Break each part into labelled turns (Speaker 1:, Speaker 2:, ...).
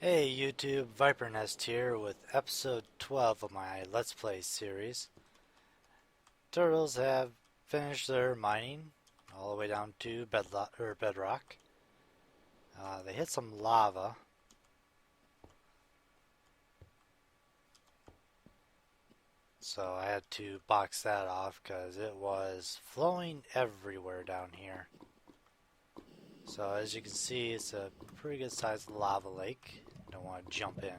Speaker 1: Hey YouTube, Viper Nest here with episode 12 of my Let's Play series. Turtles have finished their mining all the way down to bedrock. They hit some lava, so I had to box that off because it was flowing everywhere down here. So as you can see, it's a pretty good sized lava lake. You don't want to jump in.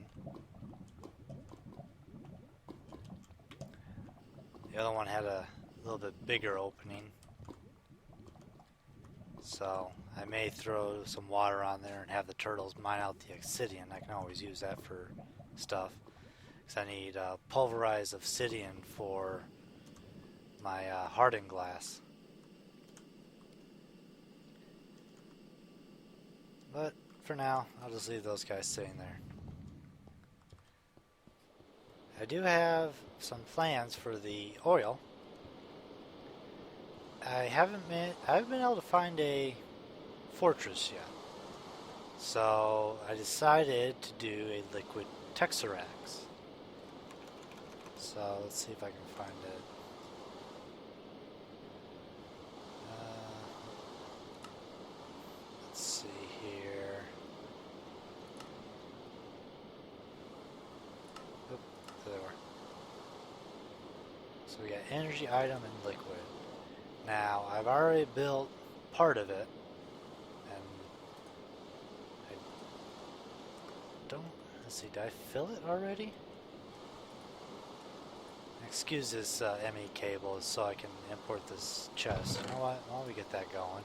Speaker 1: The other one had a little bit bigger opening, so I may throw some water on there and have the turtles mine out the obsidian. I can always use that for stuff, because I need pulverized obsidian for my hardened glass. But for now, I'll just leave those guys sitting there. I do have some plans for the oil. I haven't been able to find a fortress yet. So I decided to do a liquid Texarax. So let's see if I can find it. Let's see here. Oop, there we are. So we got energy item and liquid. Now I've already built part of it, and I don't. Let's see, did I fill it already? Excuse this ME cable so I can import this chest. You know what? Why don't we get that going?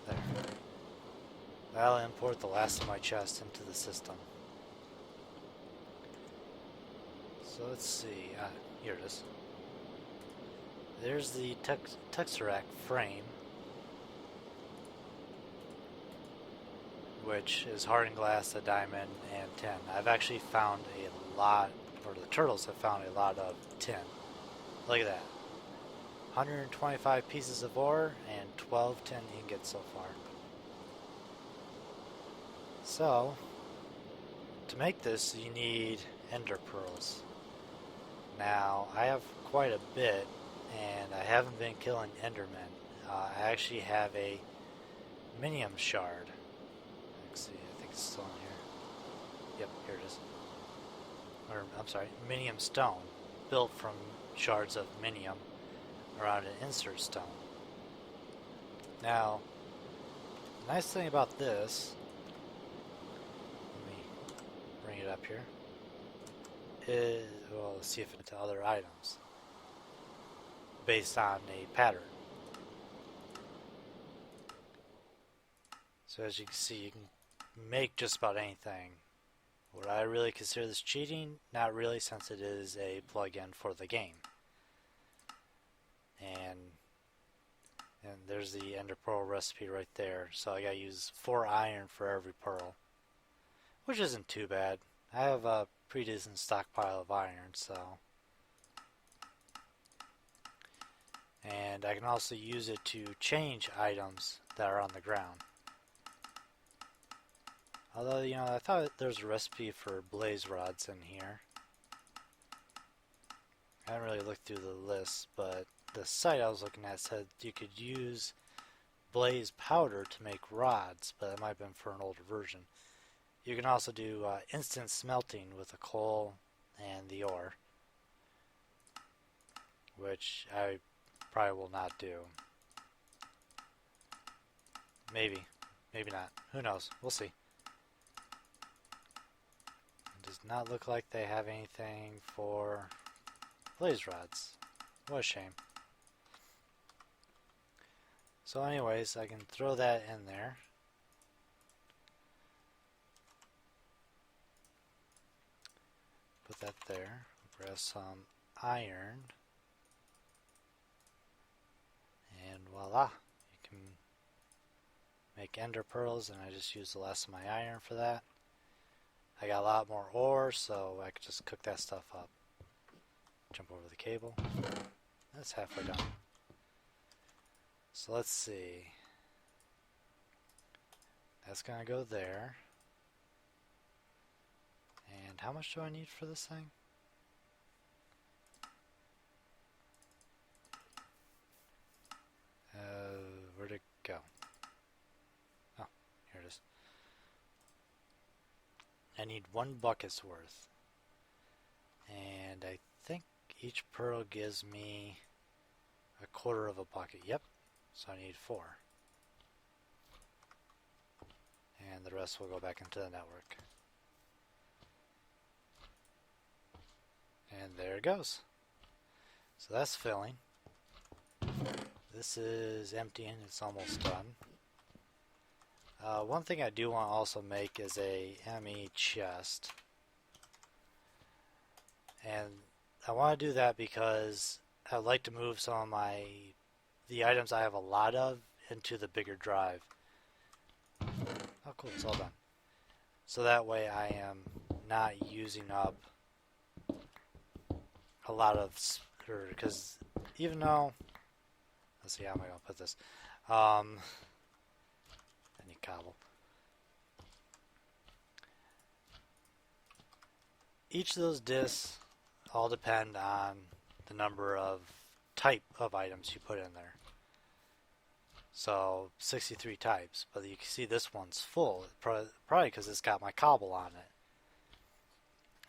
Speaker 1: There. That'll import the last of my chest into the system. So let's see. Here it is. There's the Texarac frame, which is hardened glass, a diamond, and tin. I've actually found a lot, or the turtles have found a lot of tin. Look at that. 125 pieces of ore and 12 tin ingots so far. So, to make this, you need ender pearls. Now, I have quite a bit, and I haven't been killing endermen. I actually have a minium shard. Let's see, I think it's still in here. Yep, here it is. Or, I'm sorry, minium stone, built from shards of minium around an insert stone. Now, the nice thing about this, let me bring it up here, is, well, let's see if it's to other items based on a pattern. So as you can see, you can make just about anything. Would I really consider this cheating? Not really, since it is a plug-in for the game. And there's the ender pearl recipe right there. So I gotta use 4 iron for every pearl, which isn't too bad. I have a pretty decent stockpile of iron, so. And I can also use it to change items that are on the ground. Although, you know, I thought there's a recipe for blaze rods in here. I haven't really looked through the list, but the site I was looking at said you could use blaze powder to make rods, but it might have been for an older version. You can also do instant smelting with the coal and the ore, which I probably will not do. Maybe, maybe not. Who knows? We'll see. It does not look like they have anything for blaze rods. What a shame. So anyways, I can throw that in there. Put that there. Grab some iron. And voila. You can make ender pearls, and I just used the last of my iron for that. I got a lot more ore, so I could just cook that stuff up. Jump over the cable. That's halfway done. So let's see. That's gonna go there. And how much do I need for this thing? Where'd it go? Oh, here it is. I need 1 bucket's worth. And I think each pearl gives me 1/4 of a bucket. Yep. So I need 4. And the rest will go back into the network. And there it goes. So that's filling. This is emptying. It's almost done. One thing I do want to also make is a ME chest. And I want to do that because I'd like to move some of the items I have a lot of into the bigger drive. Oh cool, it's all done. So that way I am not using up a lot of, because even though, let's see, how am I going to put this? I need cobble. Each of those discs all depend on the number of type of items you put in there. So 63 types, but you can see this one's full, probably because it's got my cobble on it.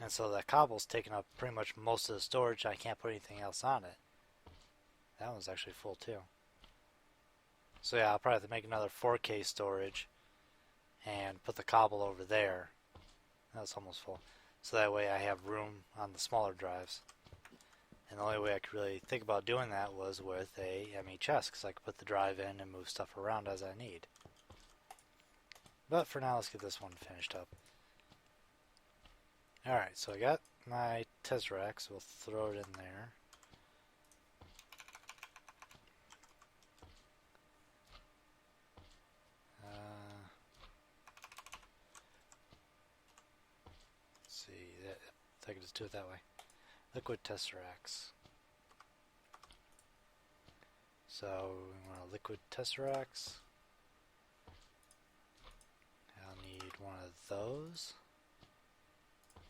Speaker 1: And so that cobble's taking up pretty much most of the storage. I can't put anything else on it. That one's actually full too. So yeah, I'll probably have to make another 4K storage and put the cobble over there. That's almost full. So that way I have room on the smaller drives. And the only way I could really think about doing that was with a ME chest, because I could put the drive in and move stuff around as I need. But for now, let's get this one finished up. Alright, so I got my Tesseract, so we'll throw it in there. Let's see, I could just do it that way. Liquid Tesseracts. So we want a liquid Tesseracts. I'll need one of those,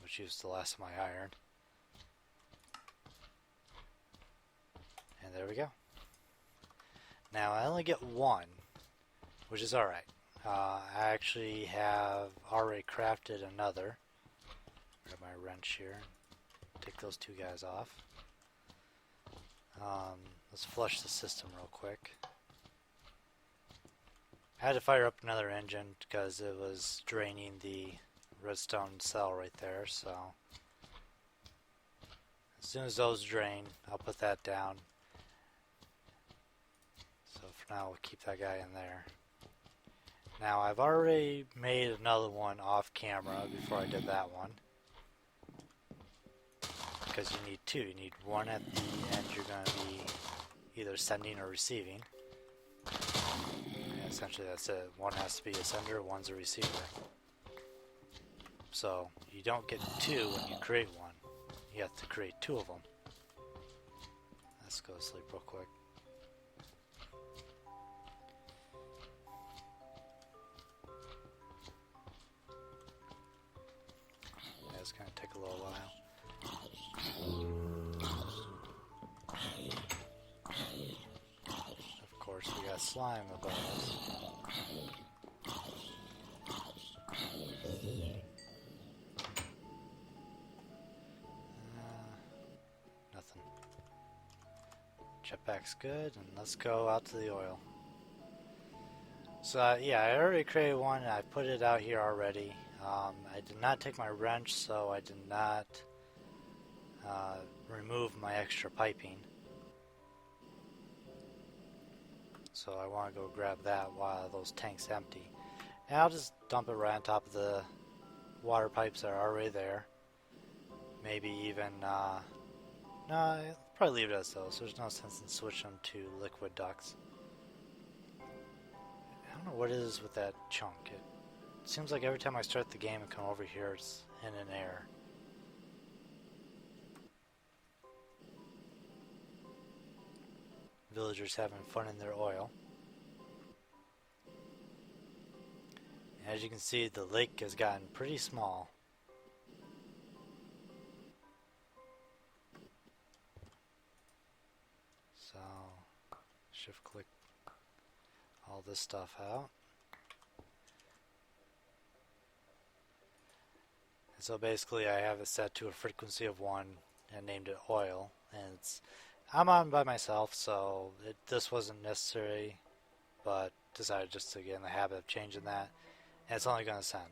Speaker 1: which used the last of my iron. And there we go. Now I only get 1, which is alright. I actually have already crafted another. Grab my wrench here. Take those 2 guys off. Let's flush the system real quick. I had to fire up another engine because it was draining the redstone cell right there, so as soon as those drain, I'll put that down. So for now, we'll keep that guy in there. Now, I've already made another one off camera before I did that one. Because you need 2. You need 1 at the end you're going to be either sending or receiving. And essentially that's it. 1 has to be a sender, 1's a receiver. So you don't get 2 when you create 1. You have to create 2 of them. Let's go to sleep real quick. Yeah, it's going to take a little while. Of course, we got slime above us. Nothing. Jetpack's good, and let's go out to the oil. So yeah, I already created one, and I put it out here already. I did not take my wrench, so I did not remove my extra piping. So I want to go grab that while those tanks empty. And I'll just dump it right on top of the water pipes that are already there. Maybe even, no, I'll probably leave it as those. There's no sense in switching them to liquid ducts. I don't know what it is with that chunk. It seems like every time I start the game and come over here, it's in an error. Villagers having fun in their oil. As you can see, the lake has gotten pretty small. So, shift click all this stuff out. And so basically I have it set to a frequency of 1 and named it oil. And I'm on by myself, so this wasn't necessary, but decided just to get in the habit of changing that. And it's only going to send.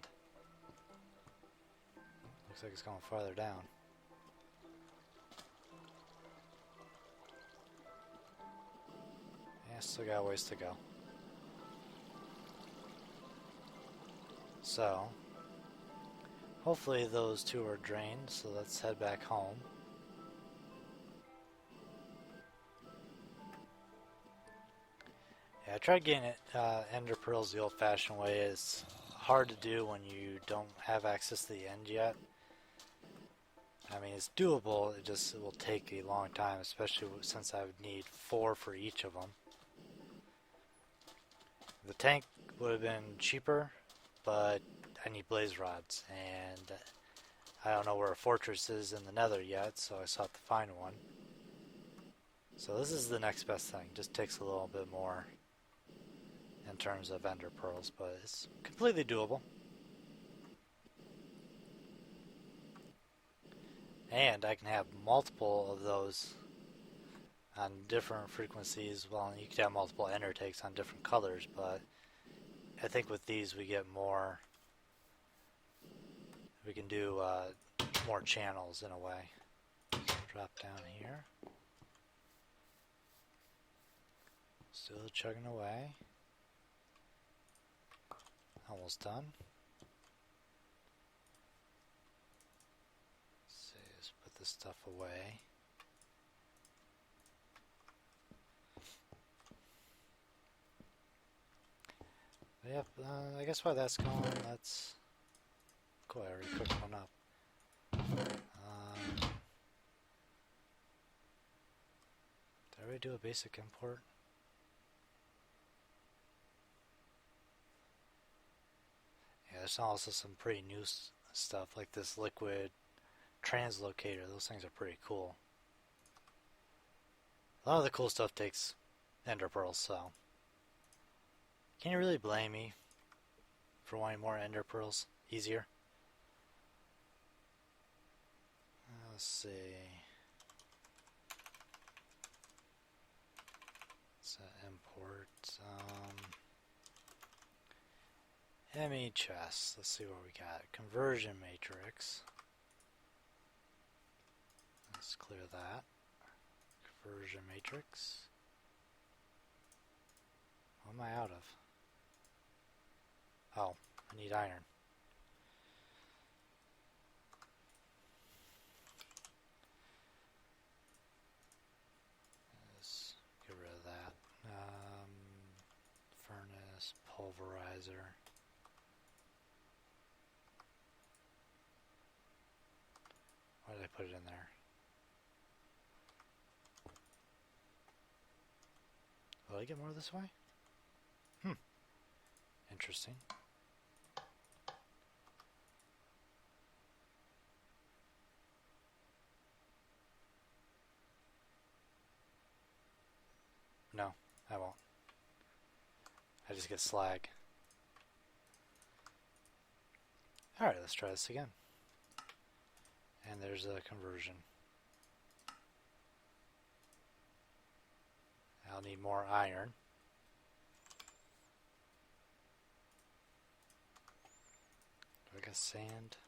Speaker 1: Looks like it's going farther down. Yeah, still got a ways to go. So, hopefully those two are drained, so let's head back home. Yeah, I tried getting ender pearls the old-fashioned way. It's hard to do when you don't have access to the end yet. I mean, it's doable, it will take a long time, especially since I would need 4 for each of them. The tank would have been cheaper, but I need blaze rods, and I don't know where a fortress is in the nether yet, so I sought to find one. So this is the next best thing. Just takes a little bit more in terms of ender pearls, but it's completely doable. And I can have multiple of those on different frequencies. Well, you could have multiple ender takes on different colors, but I think with these we get more. We can do more channels in a way. Drop down here. Still chugging away. Almost done. Let's put this stuff away. Yep, I guess while that's going, let's... Cool, I already cooked one up. Did I already do a basic import? Yeah, there's also some pretty new stuff, like this liquid translocator. Those things are pretty cool. A lot of the cool stuff takes ender pearls, so... Can you really blame me for wanting more ender pearls? Easier? Let's see. Let's import ME chest. Let's see what we got. Conversion matrix. Let's clear that. Conversion matrix. What am I out of? Oh, I need iron. Let's get rid of that. Furnace, pulverizer. Why did I put it in there? Will I get more this way? Interesting. No, I won't. I just get slag. Alright, let's try this again. And there's a conversion. I'll need more iron. Do I got sand?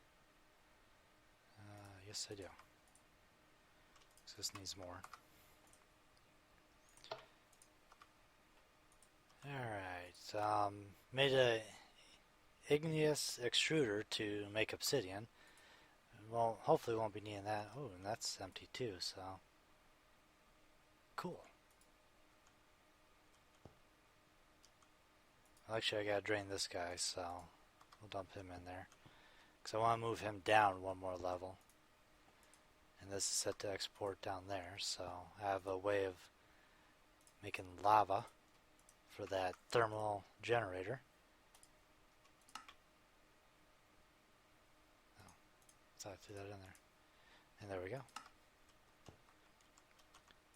Speaker 1: Yes, I do. So this needs more. Alright, made a igneous extruder to make obsidian. Well, hopefully won't be needing that. Oh, and that's empty too, so cool. Actually, I gotta drain this guy, so we'll dump him in there. Because I want to move him down one more level. And this is set to export down there, so I have a way of making lava for that thermal generator. So I threw that in there. And there we go.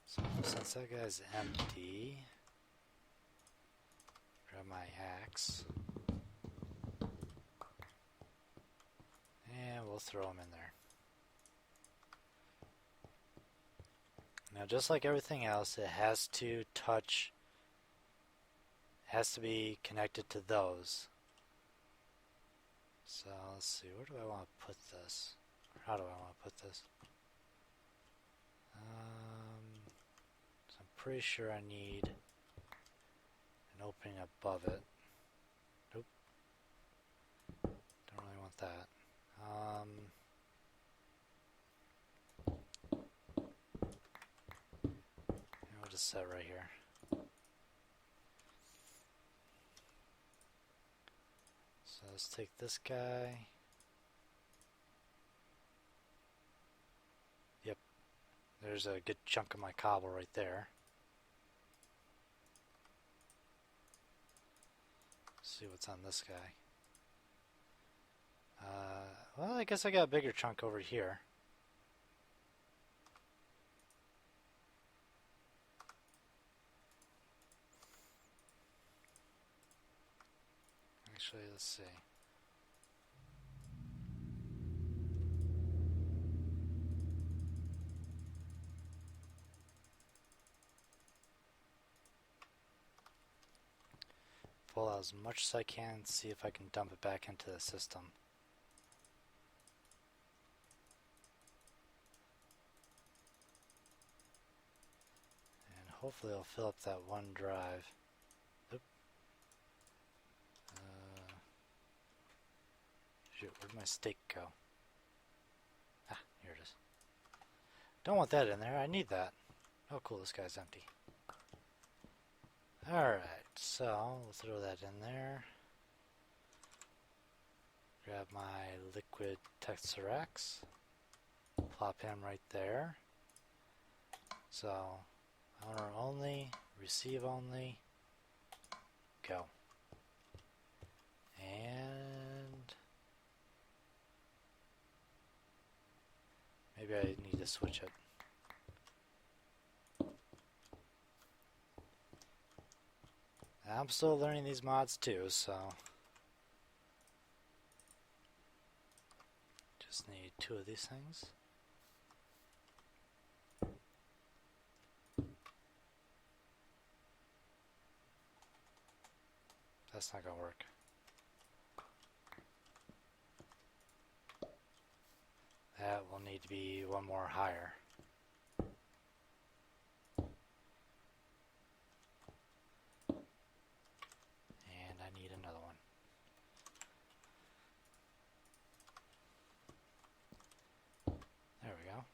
Speaker 1: So since that guy's empty, grab my axe. And we'll throw him in there. Now just like everything else, it has to touch, has to be connected to those. So let's see, where do I want to put this? Or how do I want to put this? So I'm pretty sure I need an opening above it. Nope. Don't really want that. We'll just set right here. So let's take this guy. Yep, there's a good chunk of my cobble right there. Let's see what's on this guy. Well, I guess I got a bigger chunk over here. Actually, let's see. Pull out as much as I can, see if I can dump it back into the system. And hopefully I'll fill up that one drive. Oop. Shoot, where'd my steak go? Ah, here it is. Don't want that in there, I need that. Oh cool, this guy's empty. Alright, so we'll throw that in there. Grab my liquid Tesseract. Plop him right there. So, owner only, receive only, go. And maybe I need to switch it. I'm still learning these mods too, so just need 2 of these things. That's not gonna work. That will need to be 1 more higher. And I need another one. There we go.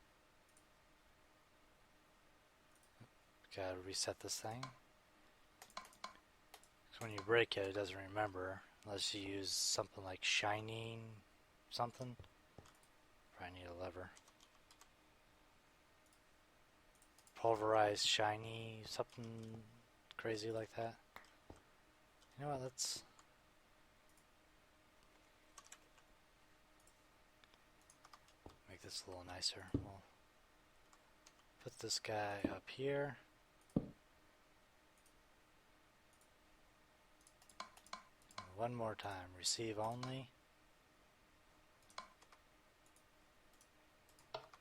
Speaker 1: Gotta reset this thing. Because when you break it, it doesn't remember unless you use something like shining something. Probably need a lever. Pulverized shiny something crazy like that. You know what, let's make this a little nicer. We'll put this guy up here. One more time, receive only.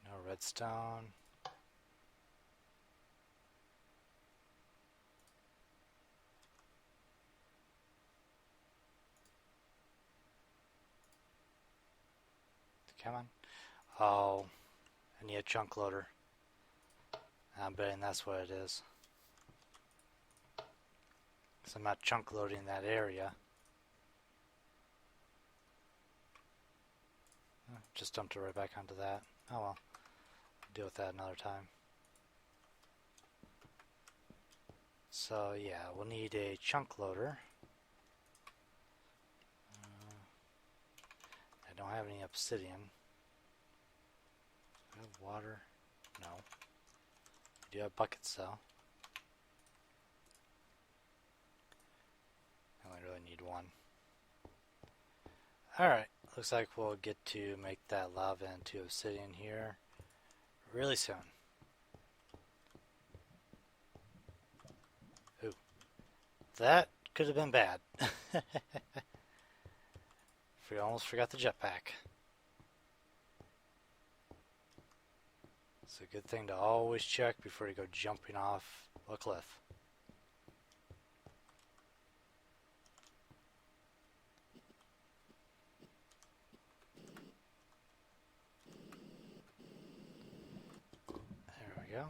Speaker 1: No redstone. Come on. Oh, I need a chunk loader. I'm betting that's what it is. Because I'm not chunk loading that area. Just dumped it right back onto that. Oh well. Deal with that another time. So yeah, we'll need a chunk loader. I don't have any obsidian. Do I have water? No. I do have buckets though. I only really need 1. Alright, looks like we'll get to make that lava into obsidian here really soon. Ooh, that could have been bad. We almost forgot the jetpack. It's a good thing to always check before you go jumping off a cliff. There we go.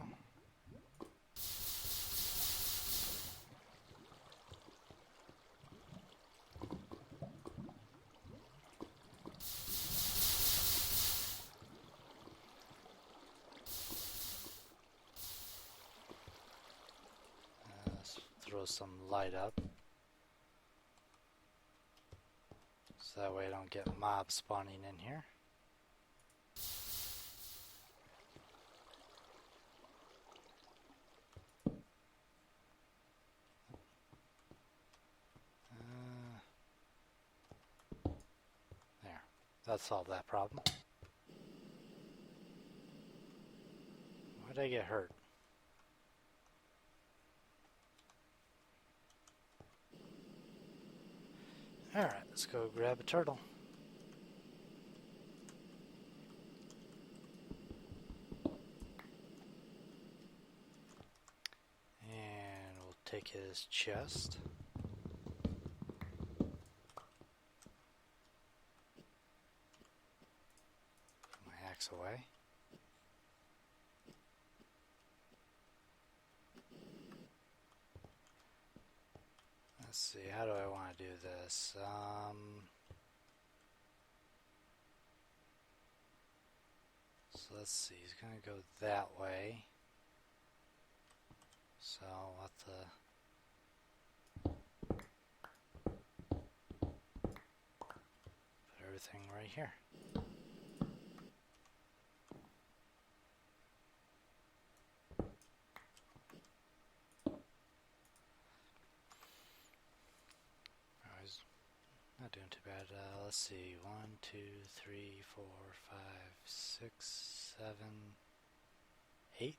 Speaker 1: Let's throw some light up. So that way I don't get mobs spawning in here. There. That solved that problem. Why did I get hurt? Alright, let's go grab a turtle. And we'll take his chest. Put my axe away. Let's see, how do I want to do this? So let's see, he's going to go that way. So I'll have to put everything right here. Not doing too bad. Let's see. 1, 2, 3, 4, 5, 6, 7, 8.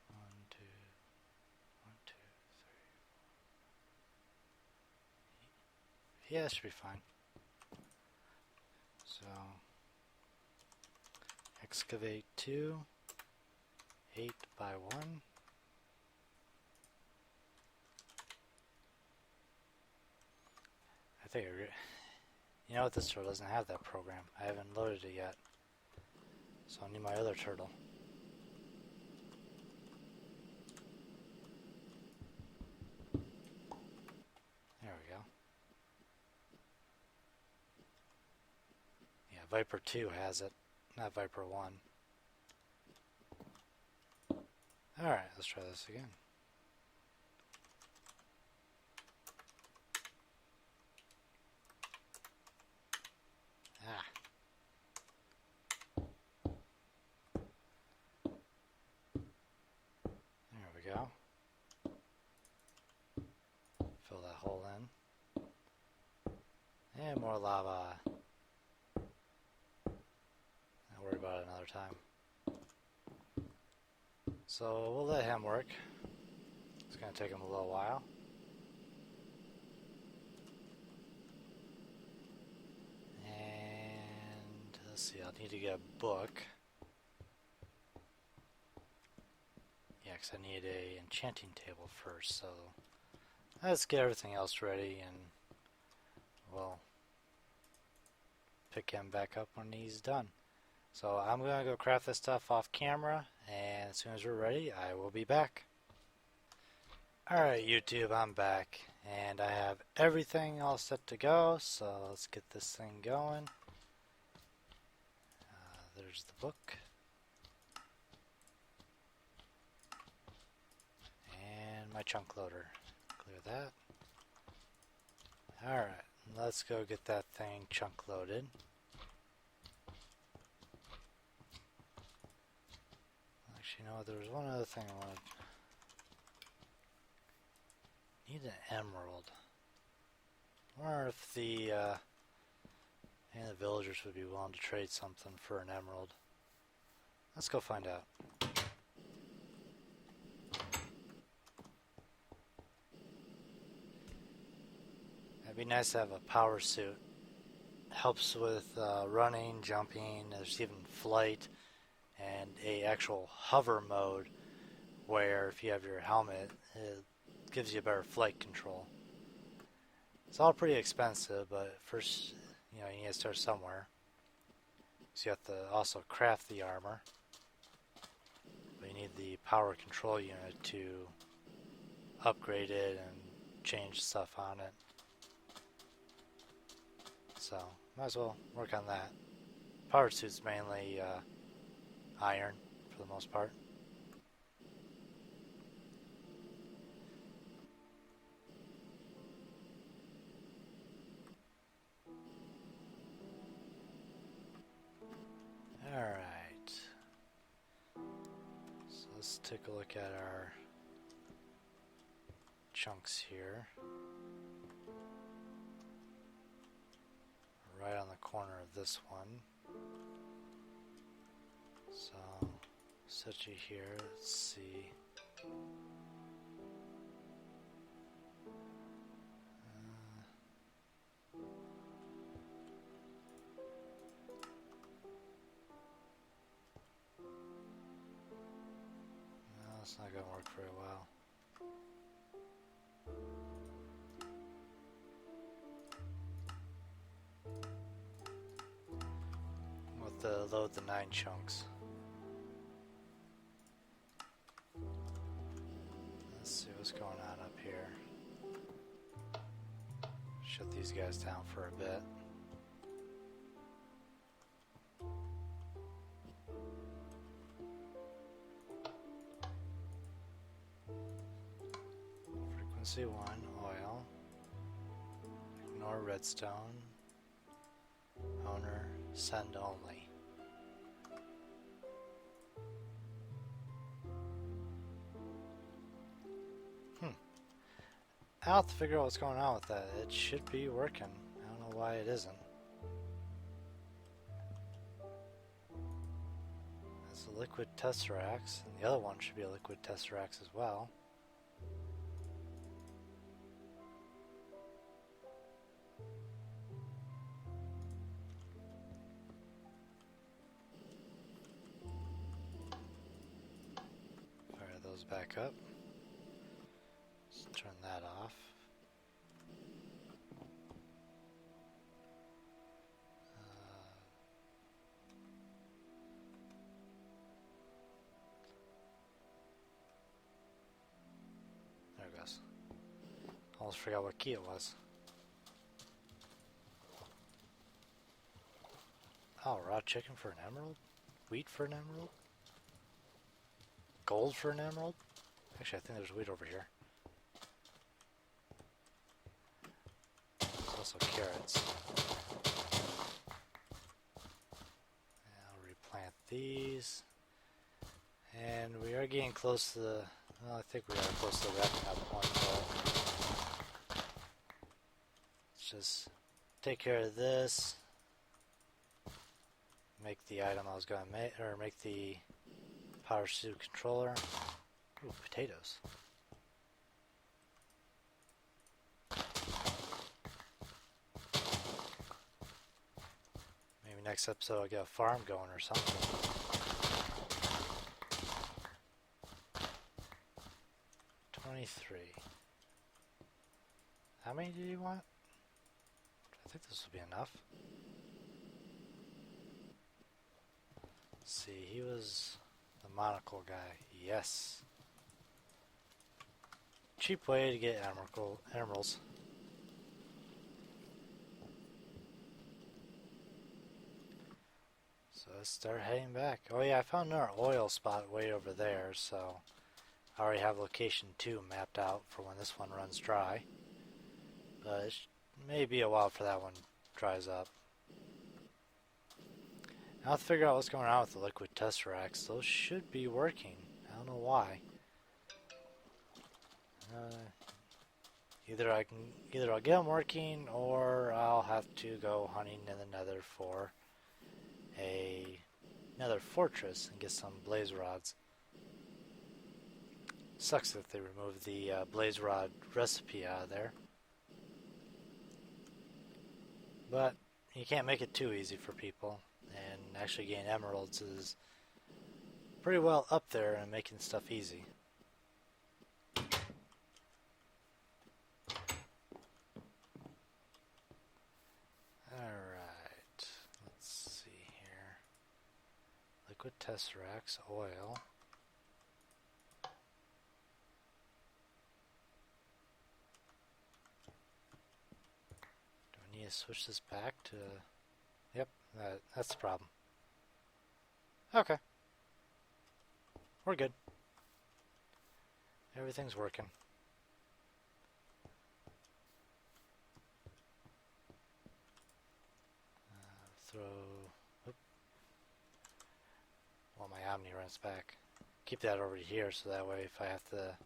Speaker 1: 1, 2, 1, 2, 3, 4, 8. Yeah, that should be fine. So, excavate 2, 8 by 1. I think you know what, this turtle doesn't have that program. I haven't loaded it yet. So I need my other turtle. There we go. Yeah, Viper 2 has it, not Viper 1. Alright, let's try this again. There we go. Fill that hole in. And more lava. Don't worry about it another time. So we'll let him work. It's going to take him a little while. And let's see, I'll need to get a book. Yeah, because I need a enchanting table first, so let's get everything else ready and we'll pick him back up when he's done. So I'm going to go craft this stuff off camera, and as soon as we're ready, I will be back. Alright YouTube, I'm back, and I have everything all set to go, so let's get this thing going. There's the book. And my chunk loader. Clear that. Alright, let's go get that thing chunk loaded. Actually, you know what, there was one other thing I wanted. Need an emerald. I wonder if any of the villagers would be willing to trade something for an emerald. Let's go find out. It'd be nice to have a power suit. Helps with running, jumping, there's even flight, and a actual hover mode where if you have your helmet, it gives you better flight control. It's all pretty expensive, but first, you need to start somewhere. So you have to also craft the armor. But you need the power control unit to upgrade it and change stuff on it. So, might as well work on that. Power suit's mainly iron for the most part. Alright. So let's take a look at our chunks here. Right on the corner of this one. So, set you here, let's see. No, it's not going to work very well. Load the 9 chunks. Let's see what's going on up here. Shut these guys down for a bit. Frequency 1, oil. Ignore redstone. Owner, send only. I'll have to figure out what's going on with that. It should be working. I don't know why it isn't. There's a liquid tesseract, and the other one should be a liquid tesseract as well. Fire those back up. Turn that off. There it goes. Almost forgot what key it was. Oh, raw chicken for an emerald? Wheat for an emerald? Gold for an emerald? Actually, I think there's wheat over here. Also carrots. And I'll replant these. And we are getting close to the... Well, I think we are close to the wrapping up point, but let's just take care of this. Make the item I was going to make, or make the power suit controller. Ooh, potatoes. Next episode I'll get a farm going or something. $23. How many do you want? I think this will be enough. Let's see, he was the monocle guy. Yes. Cheap way to get emeralds. So let's start heading back. Oh yeah, I found another oil spot way over there, so I already have location 2 mapped out for when this one runs dry. But it may be a while for that one dries up. Now I'll figure out what's going on with the liquid tesseracts. Those should be working. I don't know why. Either I'll get them working, or I'll have to go hunting in the Nether for another fortress and get some blaze rods. Sucks that they removed the blaze rod recipe out of there, but you can't make it too easy for people, and actually getting emeralds is pretty well up there and making stuff easy. Alright, let's see here. Liquid tesseracts, oil. Do I need to switch this back to... Yep, that's the problem. Okay. We're good. Everything's working. Throw... Oop. Well, my Omni runs back. Keep that over here so that way if I have to...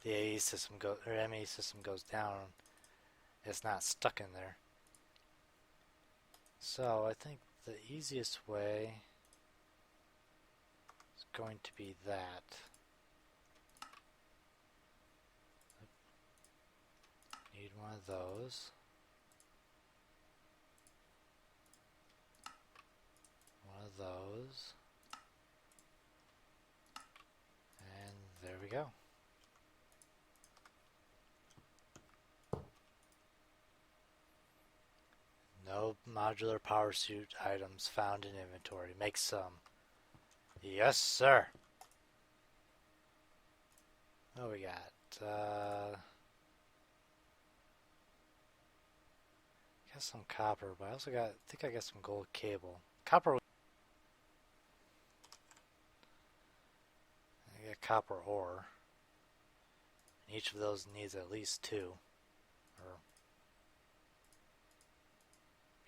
Speaker 1: The AE system or ME system goes down, it's not stuck in there. So I think the easiest way is going to be that. Need one of those. One of those. And there we go. No modular power suit items found in inventory. Make some. Yes, sir. What we got? Got some copper, but I also got, I think I got some gold cable. Copper. I got copper ore. And each of those needs at least 2. Or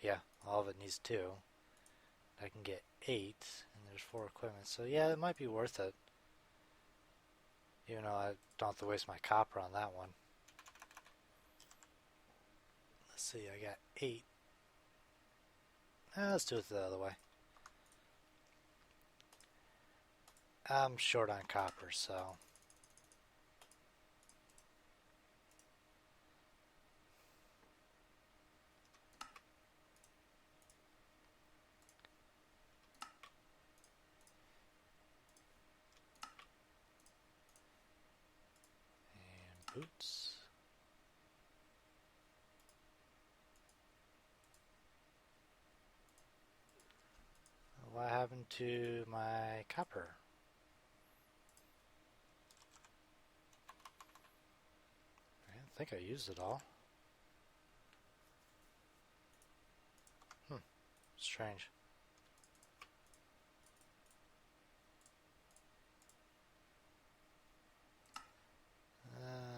Speaker 1: yeah, all of it needs 2. I can get 8, and there's 4 equipment. So yeah, it might be worth it. Even though I don't have to waste my copper on that one. Let's see, I got 8. Let's do it the other way. I'm short on copper, so... Boots. What happened to my copper? I think I used it all. Strange.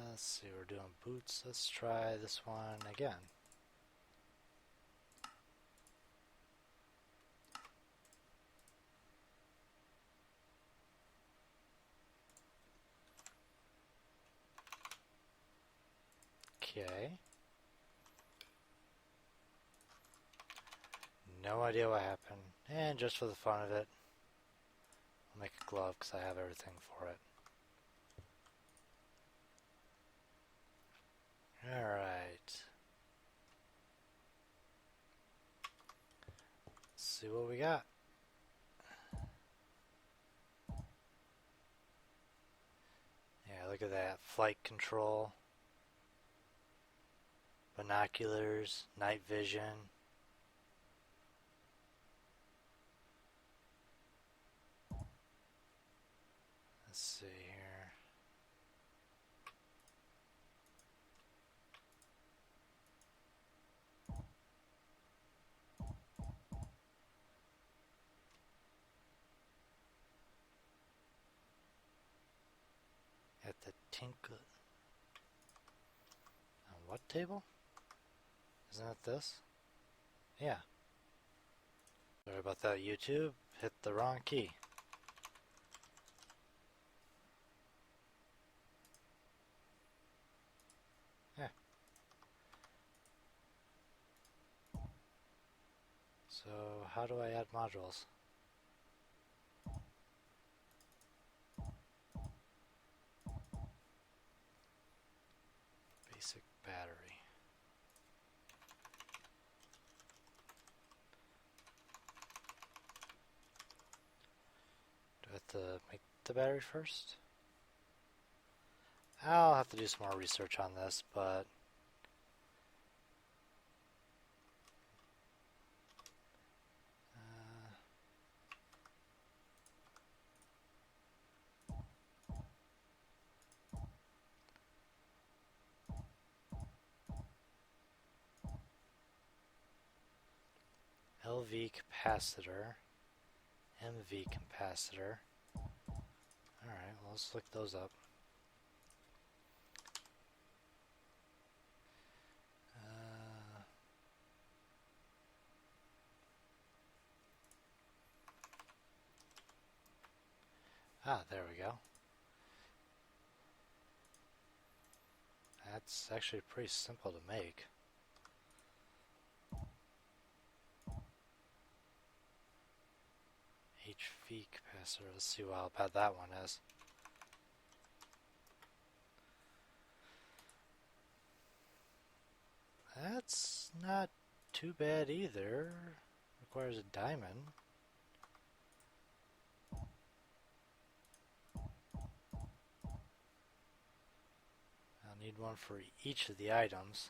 Speaker 1: Let's see, we're doing boots. Let's try this one again. Okay. No idea what happened. And just for the fun of it, I'll make a glove because I have everything for it. Alright. Let's see what we got. Yeah, look at that. Flight control. Binoculars. Night vision. Let's see here. At the Tinkle. On what table? Isn't it this? Yeah. Sorry about that, YouTube. Hit the wrong key. Yeah. So how do I add modules? Basic battery. Do I have to make the battery first? I'll have to do some more research on this, but LV capacitor, MV capacitor. Alright, well, let's look those up. There we go. That's actually pretty simple to make. HV capacitor, let's see how bad that one is. That's not too bad either. Requires a diamond. I'll need one for each of the items.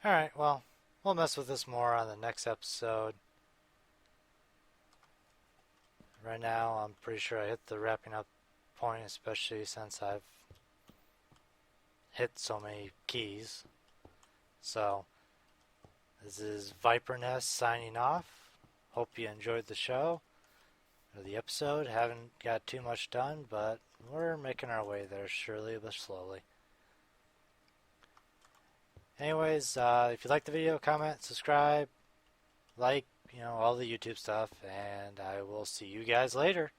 Speaker 1: Alright, well, we'll mess with this more on the next episode. Right now, I'm pretty sure I hit the wrapping up point, especially since I've hit so many keys. So, this is Viper Nest signing off. Hope you enjoyed the show, or the episode. Haven't got too much done, but we're making our way there, surely but slowly. Anyways, if you like the video, comment, subscribe, like, all the YouTube stuff, and I will see you guys later.